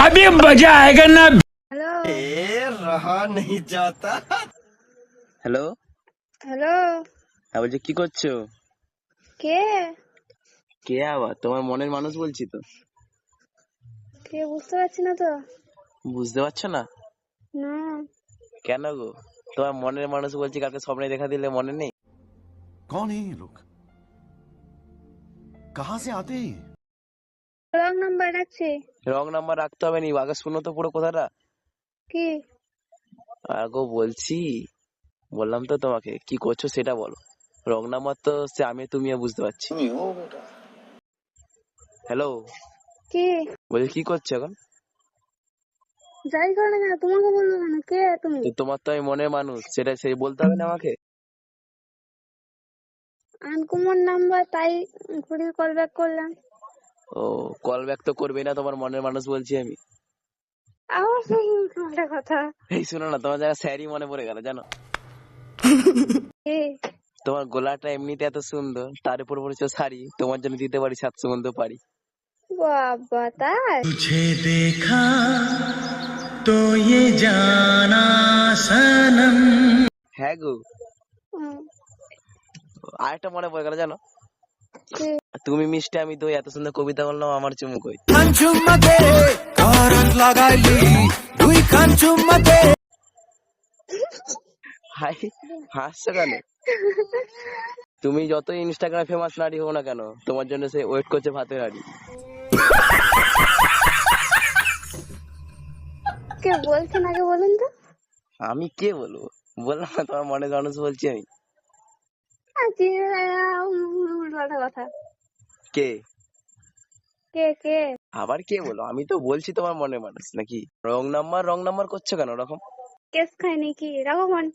अभी मजा आएगा ना। হ্যালো रहा नहीं जाता। হ্যালো, হ্যালো হ্যাঁ বলছি কি করছো? কে কে আবার? তোমার মনের মানুষ বলছি তো। কে বুঝতে পারছি না তো। বুঝতে পারছো না? না কেন গো? তোমার মনের মানুষ বলছি, কালকে স্বপ্নে দেখা দিলে মনে নেই? कौन है ये लोग? कहाँ से आते हैं? রং নাম্বার রাখছি। রং নাম্বার রাখতে হবে নি, আগে শুনো তো পুরো কথাটা। কি আগো বলছি, বললাম তো তোমাকে, কি করছো সেটা বলো। রং নাম্বার তো সে আমি তুমিও বুঝতে পারছি। হ্যালো, কি বলছি কি করছো এখন? যাই করো না কেন, তোমাকে বলবো কেন? কে তুমি? তো তোমার তো আমি মনের মানুষ, সেটা সেই বলতে হবে না আমাকে? আনকমন নাম্বার, তাই ঘুরে কল ব্যাক করলাম। ও, কল ব্যাক তো করবে না, তোমার মনের মানুষ বলছি আমি। আবার সেই একটা কথা। এই শোনো না, তোমার জায়গায় স্যারই মনে পড়ে গেল জানো। কে তোমার গলাটা এমনিতে এত সুন্দর, তার উপর পড়েছো শাড়ি, তোমার জন্য দিতে পারি 7 সুগন্ধ পারি। বাবা তাই? तुझे देखा तो ये जाना सनम। হ্যাঁ गो, হুম, আরেকটা মনে পড়ে গেল জানো। কি? তুমি মিষ্টি আমি দই, এত সুন্দর কবিতা বললাম, আমার চুমু কই? হাই, হাসছো কেন? তুমি যত ইনস্টাগ্রামে ফেমাস নারী হও না কেন, তোমার জন্য সে ওয়েট করছে ভাতের হাড়ি। কে বলছেন আগে বলুন তো। আমি কে বলবো? বললাম না তোমার মনের মানুষ বলছি আমি। চিনি না, উল্টো কথা। কে? কে কে আবার কে বলো? আমি তো বলছি তোমার মনের মানুষ নাকি। রং নাম্বার করছো কেন ওরকম? কেস খায় নাকি? রাখো ফোন।